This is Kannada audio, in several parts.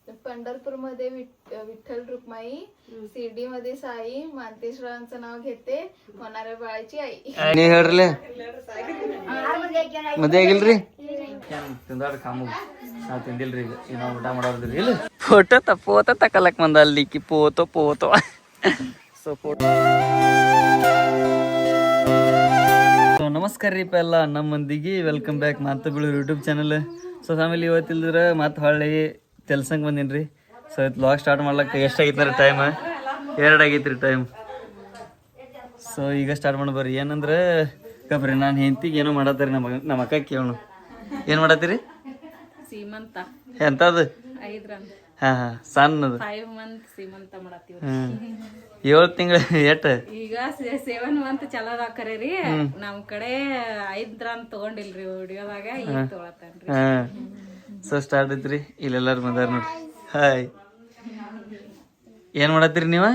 पंढरपूर मध्ये विठ्ठल रुक्माई, शिर्डी मध्ये साई, मानतेश्वरांचं नाव घेते, होणाऱ्या बाळाची आई. ನೀ ಹೇಳ್ರಲ್ಲ ಮದ್ವೆ ಆಗಿಲ್ರಿ ತಿಂದಾಡ್ರಿ ಕಾಮು ನಾವು ತಿಂದಿಲ್ರಿ ಈಗ ನಾವು ಊಟ ಮಾಡೋದ್ರಿ ಇಲ್ಲ ಫೋಟೋ ತಕಲಕ್ ಬಂದ ಅಲ್ಲಿಕ್ಕಿ ಪೋತೋ ಸೊ ಫೋಟೋ. ಸೊ ನಮಸ್ಕಾರ ರೀ ಎಲ್ಲ ನಮ್ಮ ಮಂದಿಗೆ ವೆಲ್ಕಮ್ ಬ್ಯಾಕ್ ಮಾತುಗಳು ಯೂಟ್ಯೂಬ್ ಚಾನಲ್. ಸೊ ಫ್ಯಾಮಿಲಿ ಇವತ್ತಿಲ್ದ್ರ ಮತ್ತೆ ಹೊಳ್ಳಿ ಕೆಲ್ಸಂಗೆ ಬಂದೀನಿ ರೀ. ಸೊ ಇದು ವ್ಲಾಗ್ ಸ್ಟಾರ್ಟ್ ಮಾಡ್ಲಿಕ್ಕೆ ಎಷ್ಟಾಗೈತೆ ರೀ ಟೈಮ್ 2 ಆಗೈತೆ ರೀ ಟೈಮ್. ಸೊ ಈಗ ಸ್ಟಾರ್ಟ್ ಮಾಡಿ ಬರ್ರಿ. ಏನಂದ್ರೆ ಕಬ್ರಿ ನಾನು ಹೆಂಡತಿಗೆ ಏನೋ ಮಾಡತ್ತೀರಿ ನಮ್ಮ ಅಕ್ಕ ಕೇಳೋಣ. ಏನು ಮಾಡತ್ತೀರಿ? ಸೀಮಂತ ಎಂತದು? ಹಾಂ ಸಣ್ಣದು 5 ಮಂತ್ ಸೀಮಂತ ಮಾಡತ್ತೀವಿ. 7 ತಿಂಗಳು ಎಟ್ ಈಗ 7 ಮಂತ್ ಚಲೋ ಹಾಕರಿ ರೀ. ನಮ್ ಕಡೆ 5 ಅಂತ ತಗೊಂಡಿಲ್ರಿ ವಿಡಿಯೋದಾಗ, ಈಗ ತಗೊಳತಾನ್ರಿ. ಹಾಂ ಸೊ ಸ್ಟಾರ್ಟ್ ಐತ್ರಿ. ಇಲ್ಲೆಲ್ಲಾರು ಬಂದಾರ ನೋಡ್ರಿ. ಹಾಯ್, ಏನು ಮಾಡತ್ತೀರಿ ನೀವು?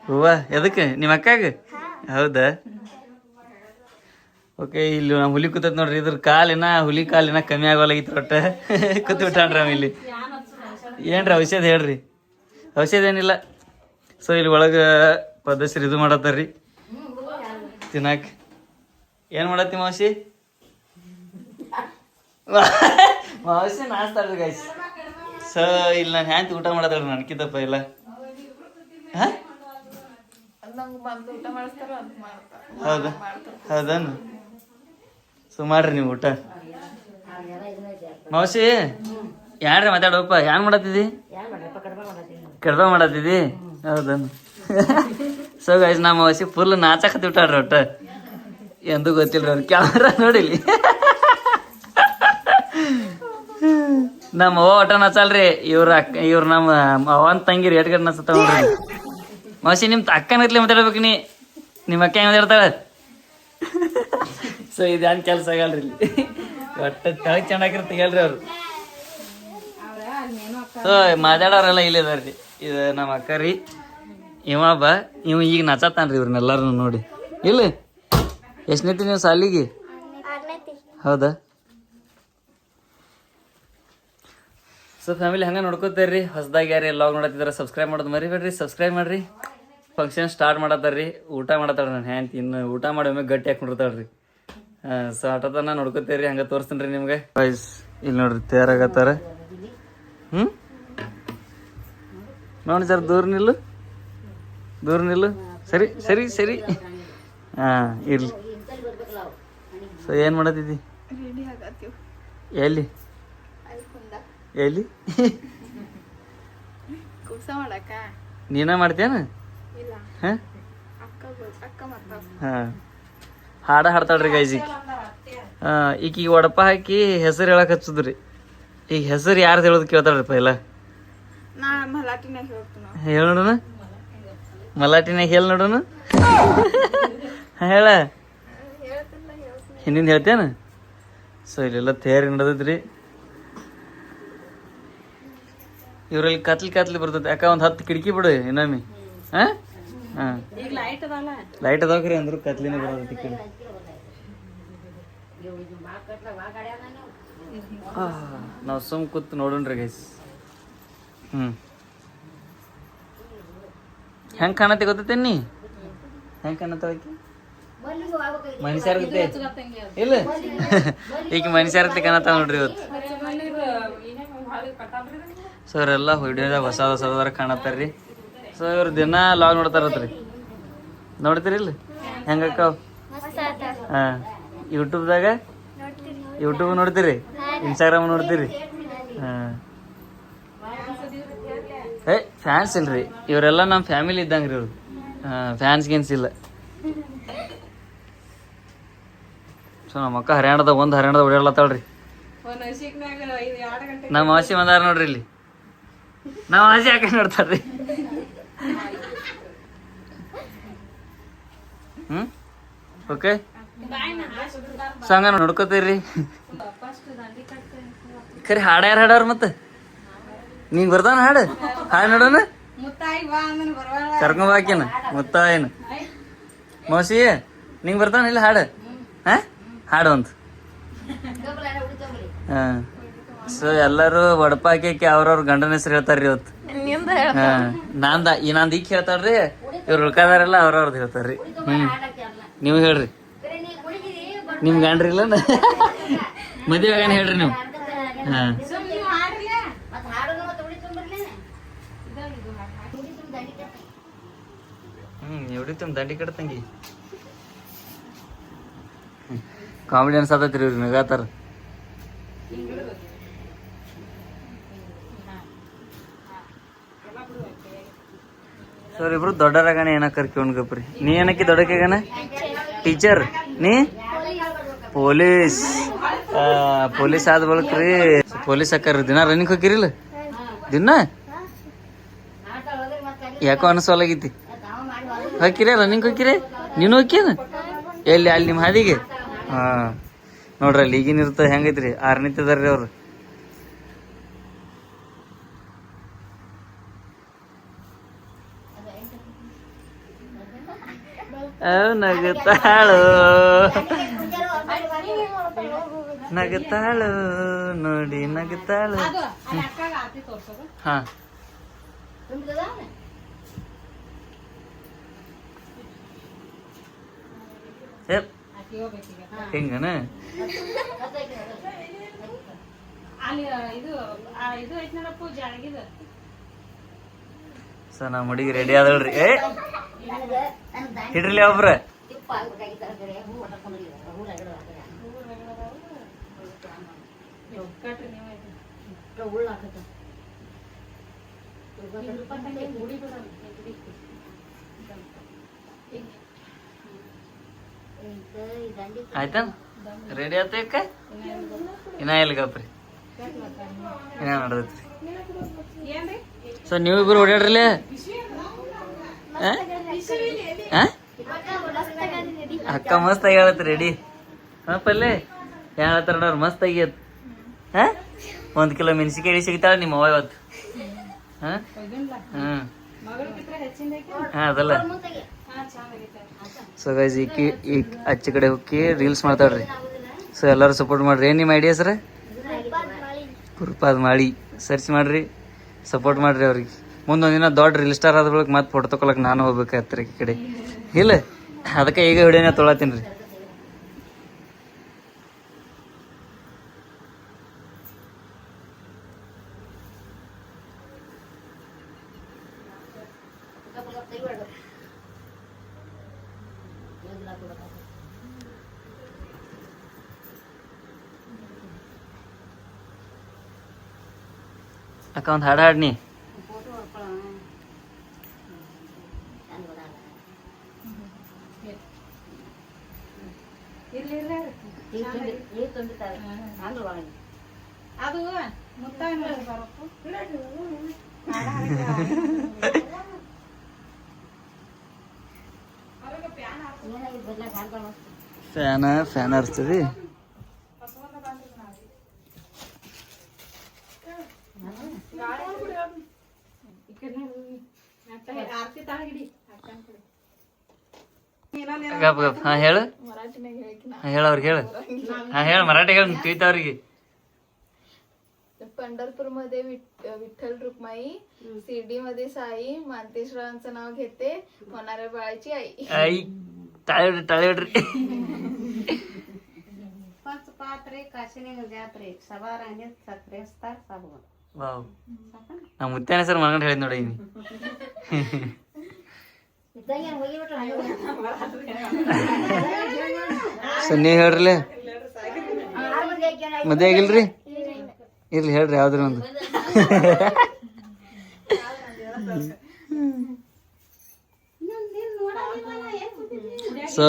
ಹೂವ ಎದಕ್ಕೆ? ನಿಮ್ಮ ಅಕ್ಕಾಗ? ಹೌದಾ? ಓಕೆ. ಇಲ್ಲಿ ನಾವು ಹುಲಿ ಕೂತತ್ ನೋಡ್ರಿ. ಇದ್ರ ಹುಲಿ ಕಾಲಿನ ಕಮ್ಮಿ ಆಗೋಲಾಗಿತ್ತು ಒಟ್ಟೆ ಕೂತ್ ಬಿಟ್ಟಾನ್ರಿ ಅವ ಇಲ್ಲಿ. ಏನ್ರಿ ಔಷಧ ಹೇಳ್ರಿ? ಔಷಧ ಏನಿಲ್ಲ. ಸೊ ಇಲ್ಲಿ ಒಳಗೆ ಪದ್ಧತಿ ಇದು ಮಾಡತ್ತಾರ್ರಿ ತಿನ್ನಾಕ. ಏನು ಮಾಡತ್ತಿ ಮಾವಸಿ? ಮಾವಸಿ ನಾಸ್ತಾಡ್ರಿ ಗೈಸ್. ಸೊ ಇಲ್ಲಿ ನಾನು ಹ್ಯಾಂತಿ ಊಟ ಮಾಡತ್ತಾಳ್ರಿ ನನ್ಕಿದ್ದಪ್ಪ ಇಲ್ಲ. ಹಾಂ ಹೌದಾ? ಹೌದಾನು? ಸೊ ಮಾಡ್ರಿ ನೀವು ಊಟ. ಮಾವಸಿ ಯಾರ್ರಿ ಮಾತಾಡೋಪ್ಪ? ಹ್ಯಾಂಗ ಮಾಡತ್ತಿದಿ? ಕಡ್ಬ ಮಾಡತ್ತಿದಿ? ಹೌದನು? ಸೊ ಗೈಸ್ ನಮ್ಮ ಮಾವಸಿ ಫುಲ್ ನಾಚಕತ್ತಿ ಬಿಟ್ಟಾಡ್ರಿ ಒಟ್ಟ. ಎಂದು ಗೊತ್ತಿಲ್ರಿ ಅವ್ರು ಕ್ಯಾಮ್ರಾ ನೋಡಿಲಿ. ನಮ್ಮ ಅವ್ವ ಒಟ್ಟ ನಚಲ್ರಿ. ಇವ್ರ ನಮ್ಮ ಅವನ್ ತಂಗಿರಿ ಎಟ್ಗಡ್ ನಚತ ನೋಡ್ರಿ. ಮಾವಸಿ ನಿಮ್ಮ ಅಕ್ಕನ ಇರ್ಲಿ ಮಾತಾಡ್ಬೇಕು ನೀ. ನಿಮ್ಮ ಅಕ್ಕ ಹೆಂಗ್ ಮಾತಾಡ್ತಾಳೆ? ಸೊ ಇದೇನು ಕೆಲಸ ಆಗಲ್ರಿ ಇಲ್ಲಿ. ಒಟ್ಟ ತಳಗ್ ಚೆನ್ನಾಗಿರ್ ತೆಗಲ್ರಿ ಅವ್ರು. ಸೊ ಮಾತಾಡೋರೆಲ್ಲ ಇಲ್ಲಿ ಅದಾರ್ರಿ. ಇದು ನಮ್ಮ ಅಕ್ಕ ರೀ. ಇವ ಈಗ ನಚತಾನ್ರಿ ಇವ್ರನ್ನೆಲ್ಲಾರು ನೋಡಿ. ಇಲ್ಲ ಎಷ್ಟನೇತಿ ನೀವು ಸಾಲಿಗೆ? ಹೌದಾ? ಸೊ ಫ್ಯಾಮಿಲಿ ಹಂಗೆ ನೋಡ್ಕೋತಾರ್ರಿ. ಹೊಸದಾಗಿ ಯಾರು ಲಾಗ್ ನೋಡತ್ತಿದಾರೆ ಸಬ್ಸ್ಕ್ರೈಬ್ ಮಾಡೋದು ಮರಿಬೇಡ್ರಿ. ಸಬ್ಸ್ಕ್ರೈಬ್ ಮಾಡ್ರಿ. ಫಂಕ್ಷನ್ ಸ್ಟಾರ್ಟ್ ಮಾಡತ್ತಾರ್ರಿ. ಊಟ ಮಾಡತ್ತಾಳ್ರಿ. ನಾನು ಹ್ಯಾಂತಿ ಇನ್ನು ಊಟ ಮಾಡಿ ಒಮ್ಮೆ ಗಟ್ಟಿ ಹಾಕೊಂಡಿರ್ತಾಳ್ರಿ. ಸೊ ಆಟೋತನ ನೋಡ್ಕೋತೀರಿ. ಹಂಗೆ ತೋರಿಸ್ತೀನಿ ರೀ ನಿಮ್ಗೆ. ವಾಯ್ಸ್ ಇಲ್ಲಿ ನೋಡ್ರಿ ತಯಾರಾಗತ್ತಾರ. ನೋಡಿ ಸರ್, ದೂರ ನಿಲ್ಲು. ಸರಿ ಹಾಂ ಇರ್ಲಿ. ಸೊ ಏನು ಮಾಡತ್ತಿದ್ದಿ? ಎಲ್ಲಿ ನೀನ ಮಾಡ್ತೇನ? ಹಾಂ ಹಾಡ್ತಾಳ್ರಿ ಗೈಜಿ. ಈಗ ವಡಪ ಹಾಕಿ ಹೆಸರು ಹೇಳಕ್ ಹಚ್ಚದ್ರಿ. ಈಗ ಹೆಸರು ಯಾರ್ದು ಹೇಳೋದು ಕೇಳ್ತಾಳ್ರಿಪ್ಪ ಎಲ್ಲ. ಹೇಳ ನೋಡೋಣ. ಮಲಾಟಿನಾಗ ಹೇಳ ನೋಡೋಣ. ಹೇಳ ಹಿಂದಿಂದ ಹೇಳ್ತೇನ? ಸೊ ಇಲ್ಲೆಲ್ಲ ತಯಾರಿ ನಡೆದೈತ್ರಿ. ಇವ್ರಲ್ಲಿ ಕತ್ಲಿ ಬರ್ತೈತಿ. ಯಾಕ ಒಂದು 10 ಕಿಟಕಿ ಬಿಡು ಇನ್ನೊಮ್ಮೆ. ಹಾಂ ಲೈಟ್ ಅದಾವ್ರಿ ಅಂದ್ರು ಕತ್ಲಿನೇ ಬರೋದೈತಿ ಕಡೆ. ನಾವು ಸುಮ್ ಕೂತ್ ನೋಡೋಣ್ರಿ ಗೈಸ್. ಹೆಂಗ್ ಕಾಣತ್ತೆ ಗೊತ್ತೇನಿ? ಹೆಂಗ್ ಕಾಣತ್ತಾಕಿ ಮನುಷ್ಯರ್ಗತೆ ಇಲ್ಲ. ಈಗ ಮನುಷ್ಯರ್ಗತೆ ಕಾಣತ್ತ ನೋಡ್ರಿ ಇವತ್ತು. ಸೊ ಇವರೆಲ್ಲ ವಿಡಿಯೋದಾಗ ಹೊಸದಾರ ಕಾಣತ್ತಾರ್ರಿ. ಸೊ ಇವ್ರು ದಿನ ಲಾಗ್ ನೋಡ್ತಾರತ್ರಿ. ನೋಡ್ತೀರಿ ಇಲ್ಲ ಹೆಂಗಕ್ಕಾವ್? ಹಾಂ ಯೂಟ್ಯೂಬ್ ನೋಡ್ತೀರಿ? ಇನ್ಸ್ಟಾಗ್ರಾಮ್ ನೋಡ್ತೀರಿ? ಹಾಂ ಫ್ಯಾನ್ಸ್ ಇಲ್ರಿ. ಇವರೆಲ್ಲ ನಮ್ಮ ಫ್ಯಾಮಿಲಿ ಇದ್ದಂಗ್ರಿ ಇವ್ರು. ಫ್ಯಾನ್ಸ್ ಗಿನ್ಸ್ ಇಲ್ಲ. ಸೊ ನಮ್ಮ ಅಕ್ಕ ಹರ್ಯಾಣದ ಓಡಾಡ್ಲತ್ತಾಳ್ರಿ. ನಮ್ಮ ಮಾಸಿ ಬಂದಾರ ನೋಡ್ರಿ ಇಲ್ಲಿ. ನಮ್ಮ ಮಾಸಿ ಯಾಕೆ ನೋಡ್ತಾರ್ರಿ? ಓಕೆ. ಸೊ ಹಂಗ ನೋಡ್ಕೋತೀರಿ. ಖರಿ ಹಾಡ ಯಾರು ಹಾಡವ್ರ? ಮತ್ತೆ ನೀಂಗ್ ಬರ್ತಾನ ಹಾಡು ನೋಡೋಣ. ಕರ್ಕೊಂಬಾಕಿನ ಮುತ್ತಾಯನ ಮೋಸಿ ನಿಂಗೆ ಬರ್ತಾನ ಇಲ್ಲ ಹಾಡು? ಹಾಡು ಅಂತ. ಹಾಂ ಸೊ ಎಲ್ಲರೂ ವಡಪ ಹಾಕಿ ಅವ್ರವ್ರ ಗಂಡನ ಹೆಸರು ಹೇಳ್ತಾರ್ರಿ ಇವತ್ತು. ಹಾ ನಂದ ಈಗ ಹೇಳ್ತಾಳ್ರಿ, ಇವ್ರು ಉಳ್ಕಾದಾರೆಲ್ಲ ಅವ್ರವ್ರದ್ದು ಹೇಳ್ತಾರ್ರಿ. ನೀವು ಹೇಳ್ರಿ, ನಿಮ್ ಗಂಡ್ರಿ ಇಲ್ಲ ಮದುವೆ ಆಗಾನ ಹೇಳ್ರಿ ನೀವು. ಹಾ ಎವಡಿ ತುಂಬ ದಂಡಿ ಕಟ್ತಂಗಿ ಕಾಮಿಡಿ ಅನ್ಸತೈತ್ರಿ ಇವ್ರಿಗೆ ನಗಾತಾರ. ಸರ್ ಇಬ್ರು ದೊಡ್ಡರಾಗಣ ಏನ ಕರ್ಕೊಂಡ್ಗಪ್ರಿ. ನೀ ಏನಕ್ಕಿ ದೊಡ್ಡಕ್ಕಾಗಣ? ಟೀಚರ್. ನೀ ಪೊಲೀಸ್. ಪೊಲೀಸ್ ಆದ ಬಳಕ್ರಿ ಪೊಲೀಸ್ ಹಾಕಾರಿ. ದಿನ ರನ್ನಿಂಗ್ ಹೋಗಿರಿಲ್ಲ? ದಿನ ಯಾಕೋ ಅನ್ಸೋಲಾಗೈತಿ. ಹಾಕಿರ ರನ್ನಿಂಗ್ ಹೋಗಿರಿ? ನೀನು ಹೋಗ್ಯನ ಎಲ್ಲಿ ಅಲ್ಲಿ ನಿಮ್ಮ ಹಾದಿಗೆ? ಹಾ ನೋಡ್ರಿ ಅಲ್ಲಿ ಈಗಿನ ಇರ್ತದೆ ಹೆಂಗೈತ್ರಿ. 6ನೇ ತದಾರ್ರಿ ಅವ್ರು. ನಗುತ್ತಾಳು ನಗುತ್ತಾಳು ನೋಡಿ ನಗುತ್ತಾಳು. ಹಾ ಹಿಂಗನ ಸರ್ ನಮ್ಮ ಹುಡುಗಿ ರೆಡಿ ಆದಳ್ರಿ. ಹಿಡ್ರಿಲಿ ಒಬ್ರ. ಆಯ್ತಾ ರೆಡಿ ಆತಕ್ಕ? ಇನ್ನ ಎಲ್ಗಪ್ರಿ ಇನ್ನ ನಡ್ದೈತ್ರಿ. ಸರ್ ನೀವಿಬ್ರು ಓಡಾಡ್ರಲ್ಲ. ಅಕ್ಕ ಮಸ್ತ್ ಆಗಿ ಹೇಳತ್ ರೆಡಿ. ಹಾ ಪಲ್ಲೆ ಹೇಳತ್ತಾರ ನೋಡ್ರಿ ಮಸ್ತ್ ಆಗ್ಯದ. 1 ಕಿಲೋ ಮೆಣಸಿಕಾಯಿ ಸಿಗ್ತಾಳ ನಿಮ್ಮ ಅವ್ವ ಇವತ್ತು. ಹಾ ಅದಲ್ಲ. ಸೊ ಗೈಸ್ ಈಗ ಆಚೆ ಕಡೆ ಹೋಗಿ ರೀಲ್ಸ್ ಮಾಡ್ತಾಳ್ರಿ. ಸೊ ಎಲ್ಲರೂ ಸಪೋರ್ಟ್ ಮಾಡ್ರಿ. ಏನ್ ನಿಮ್ಮ ಐಡಿಯಾ ಸರ್? ಗುರುಪಾದ್ ಮಾಡಿ ಸರ್ಚ್ ಮಾಡ್ರಿ, ಸಪೋರ್ಟ್ ಮಾಡ್ರಿ ಅವ್ರಿಗೆ. ಮುಂದೊಂದಿನ ದೊಡ್ಡ ರೀಲ್ ಸ್ಟಾರ್ ಆದ ಬಳಿಕ ಮತ್ತೆ ಫೋಟೋ ತಗೊಳಕ್ ನಾನು ಹೋಗ್ಬೇಕಾಗ್ತಾರೆ ಈ ಕಡೆ ಇಲ್ಲ. ಅದಕ್ಕೆ ಈಗ ವಿಡಿಯೋನ ತೊಳತೀನಿ ರೀ. ಅಕ್ಕ ಒಂದು ಹಾಡು ಹಾಡ್ನಿ. ಅದು ಫ್ಯಾನ್ ಹರಿಸ್ತೀರಿ. ಗಪ್ ಗಪ್. ಹಾ ಹೇಳು, ಹೇಳವ್ರಿಗೆ ಹೇಳು. ಹಾ ಹೇಳ ಮರಾಠಿ ಹೇಳ ತಿಳಿತಾವ್ರಿಗೆ. पंढरपूर मध्ये विठ्ठल रुक्माई, शिर्डी मध्ये साई, मानतेश्वरांचं नाव घेते, होणाऱ्या बाळाची आई. आई टाळे टाळे पंचपात्रे काशिनी जात्रे सवाराने सत्रे स्टार साबून. ವಾವ್ ನಮ್ಮ ಮುತ್ತಾನೆ ಸರ್ ಮನ್ಕೊಂಡು ಹೇಳಿದ್ ನೋಡಿ. ಸೊ ನೀವ್ ಹೇಳ್ರಲ್ಲ ಮದ್ವೆ ಆಗಿಲ್ರಿ? ಇರ್ಲಿ ಹೇಳ್ರಿ ಯಾವ್ದ್ರ ಒಂದು. ಸೊ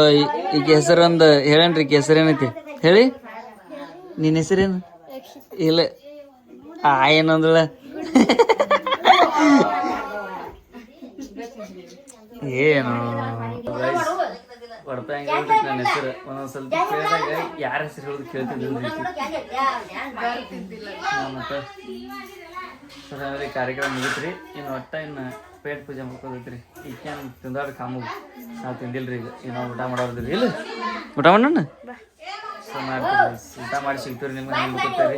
ಈಗ ಹೆಸರೊಂದು ಹೇಳನ್ರಿ. ಈಗ ಹೆಸರೇನೈತಿ ಹೇಳಿ. ನಿನ್ನ ಹೆಸರೇನು? ಇಲ್ಲ ಏನಂದ್ರ ಏನು ವಡಪ ಹೆಂಗ ನನ್ನ ಹೆಸರು ಒಂದೊಂದ್ ಸ್ವಲ್ಪ ಕೇಳಿದಾಗ ಯಾರ ಹೆಸರು ಹೇಳೋದು ಕೇಳ್ತಿದ್ದಿಲ್ಲ. ಮತ್ತೆ ಸರ್ ಆಮೇಲೆ ಕಾರ್ಯಕ್ರಮ ಮುಗಿತ್ರಿ. ಇನ್ನು ಒಟ್ಟ ಇನ್ನು ಪೇಟ್ ಪೂಜೆ ಮಾಡ್ಕೋದೈತ್ರಿ. ಈಗೇನು ತಿಂದಾಡ ಕಾಮು ನಾವು ತಿಂದಿಲ್ರಿ. ಈಗ ನಾವು ಊಟ ಮಾಡೋದ್ರಿ. ಇಲ್ಲ ಊಟ ಮಾಡೋಣ. ಸೊ ಮಾಡ್ತೀವಿ ಊಟ ಮಾಡಿ ಸಿಗ್ತೀವಿ ನಿಮ್ಗೆ ನೋಡ್ಕೊತೀರಿ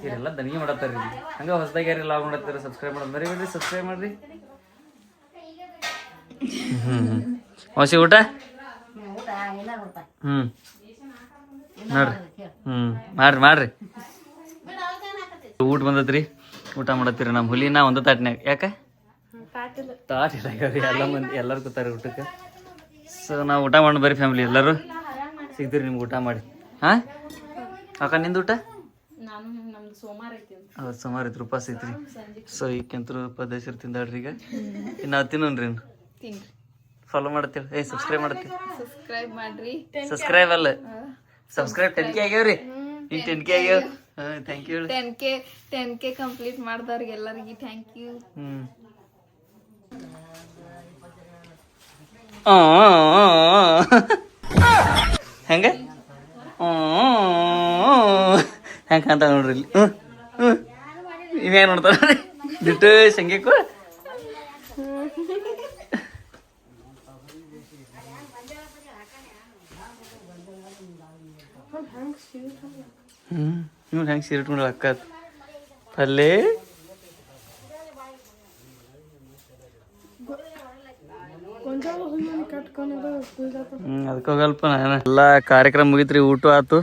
ಇವರೆಲ್ಲ ದನಿಗೆ ಮಾಡತ್ತಾರ ಹಂಗ ಹೊಸದಾಗಿ ಯಾರು ಲಾಗ್ ಮಾಡತ್ತಾರೆ ಸಬ್ಸ್ಕ್ರೈಬ್ ಮಾಡೋದು ಮರಿಬೇಡ್ರಿ ಸಬ್ಸ್ಕ್ರೈಬ್ ಮಾಡ್ರಿ ಹೊಸಿ ಊಟ ನೋಡ್ರಿ ಮಾಡ್ರಿ ಊಟ ಬಂದತ್ರಿ ಊಟ ಮಾಡತ್ತೀರಿ ನಮ್ಮ ಹುಲಿನ ಒಂದು ತಾಟ್ನ್ಯಾಗ ಯಾಕೆ ತಾಟ್ ಇರಾಗ್ರಿ ಎಲ್ಲ ಮಂದಿ ಎಲ್ಲರೂ ಕೂತಾರ ಊಟಕ್ಕೆ ಸೊ ನಾವು ಊಟ ಮಾಡಿ ಬರ್ರಿ ಫ್ಯಾಮಿಲಿ ಎಲ್ಲರೂ ಸಿಗ್ತೀರಿ ನಿಮ್ಗೆ ಊಟ ಮಾಡಿ ಹಾಂ ಅಕ್ಕ ನಿಂದು ಊಟ ಹೌದು ಸುಮಾರು ಐತ್ರಿ ಉಪವಾಸ ಐತ್ರಿ ಸೊ ಈಗಂತೂ ಪದೇಶ್ವರ ತಿಂದಾಡ್ರಿ ಈಗ ನಾವು ತಿನ್ನೋನ್ರಿ ಫಾಲೋ ಮಾಡತ್ತೇಳಿ ಸಬ್ಸ್ಕ್ರೈಬ್ ಮಾಡತ್ತೀವಿ ಸಬ್ಸ್ಕ್ರೈಬ್ ಮಾಡ್ರಿ ಸಬ್ಸ್ಕ್ರೈಬ್ ಅಲ್ಲ ಸಬ್ಸ್ಕ್ರೈಬ್ 10K ಆಗ್ಯಾವ್ರಿ ಈಗ 10K ಆಗ್ಯಾವ ಥ್ಯಾಂಕ್ ಯು 10K ಕಂಪ್ಲೀಟ್ ಮಾಡ್ದವ್ರಿಗೆ ಎಲ್ಲರಿಗೆ ಥ್ಯಾಂಕ್ ಯು ಹೆಂಗ ಹೆಂಗ ಅಂತ ನೋಡ್ರಿ ಇಲ್ಲಿ ಇವ್ಯಾಗ ನೋಡ್ತಾರ ದಿಟ್ಟು ಶಂಗೆಕು ಇವ್ನು ಹೆಂಗೆ ಸೀರೆ ಇಟ್ಕೊಂಡು ಅಕ್ಕತ್ ಪಲ್ಲೆ ಅದಕ್ಕೆ ಹೋಗಲ್ಪ ನಾನು ಎಲ್ಲ ಕಾರ್ಯಕ್ರಮ ಮುಗಿತ್ರಿ ಊಟ ಆತು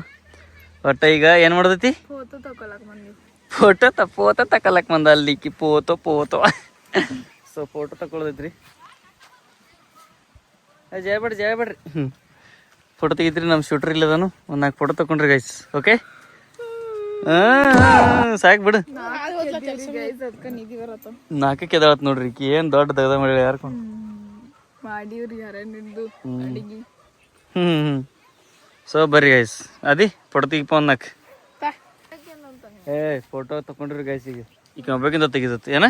ಒಟ್ಟ ಈಗ ಏನ್ ಮಾಡದೈತಿ ಫೋಟೋ ತಗೊಳಕ್ ಬಂದಿವಿ ಫೋಟೋ ತಕೊಳಕ್ ಬಂದ ಅಲ್ಲಿಕ್ಕಿ ಪೋತೋ ಸೊ ಫೋಟೋ ತಗೊಳದೈತ್ರಿ ಜಯಬೇಡ್ರಿ ಫೋಟೋ ತೆಗಿತ್ರಿ ನಮ್ಮ ಶೂಟರ್ ಇಲ್ಲದನು ಒಂದು 4 ಫೋಟೋ ತಕೊಂಡ್ರಿ ಗೈಸ್ ಓಕೆ ಸಾಕು ಬಿಡು 4 ಎದಾಳತ್ ನೋಡ್ರಿ ಏನ್ ದೊಡ್ಡ ತೆಗ್ದ ಮಾಡಿ ಯಾರ್ಕೊಂಡು ಮಾಡಿವ್ರಿ ಯಾರೇನಿದ್ದು ಅಡಿಗೆ ಸೊ ಬರ್ರಿ ಗೈಸ್ ಅದಿ ಫೋಟೋ ತೆಗಿಪ ಅನ್ನಕ್ ಫೋಟೋ ತಕೊಂಡ್ರಿ ಗೈಸ್ ಈಗ ಒಬ್ಬಕಿಂತ ತೆಗಿದತ್ತು ಏನ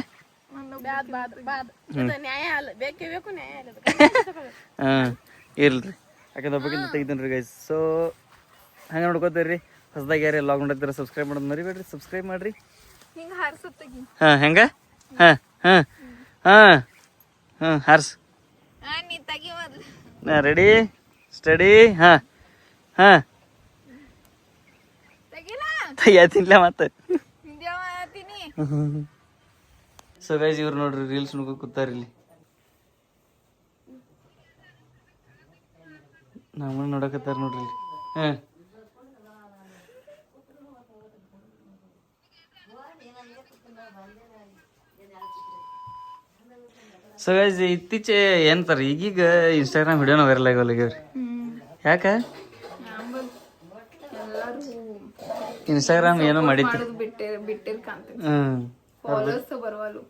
ಇರ್ಲ್ರಿ ಯಾಕಂದ್ರೆ ಒಬ್ಬಕಿಂತ ತೆಗಿತೇನ್ರಿ ಗೈಸ್ ಸೊ ಹಂಗೆ ನೋಡ್ಕೋತೀರಿ ಹೊಸದಾಗಿ ಯಾರು ಲಾಗ್ ಮಾಡಿದ್ರೆ ಸಬ್ಸ್ಕ್ರೈಬ್ ಮಾಡೋದು ಮರಿಬೇಡ್ರಿ ಸಬ್ಸ್ಕ್ರೈಬ್ ಮಾಡ್ರಿ ಹಿಂಗ ಹಾರ್ಸತ್ತಗಿ ಹೆಂಗ ಹಾರ್ಸ್ ನೀ ತಗಿ ಮೊದ್ಲು ರೆಡಿ ಸ್ಟಡಿ ತೆಗಿಯತಿನ್ಲ ಮತ್ತೆ ಸೊ ಗೈಸ್ ಇವ್ರು ನೋಡ್ರಿ ರೀಲ್ಸ್ ನೋಡ್ಕೊ ಕೂತಾರ ಇಲ್ಲಿ ನಮ್ಮನ್ನ ನೋಡಕತ್ತಾರ ನೋಡ್ರಿ ಇಲ್ಲಿ ಸೊ ಗೈಸ್ ಇತ್ತೀಚೆ ಏನಂತಾರ ಈಗೀಗ ಇನ್ಸ್ಟಾಗ್ರಾಮ್ ವಿಡಿಯೋನ ವೈರಲ್ ಆಗೋಲ್ಲಾಗ್ಯಾವ್ರಿ ಯಾಕ ಇನ್ಸ್ಟಾಗ್ರಾಮ್ ಏನೋ ಮಾಡಿತ್ತು ಬಿಟ್ಟಿರ್ ಕಾಣ್ತೇನೆ ಫಾಲೋವರ್ಸ್ ಬರವಲ್ಲು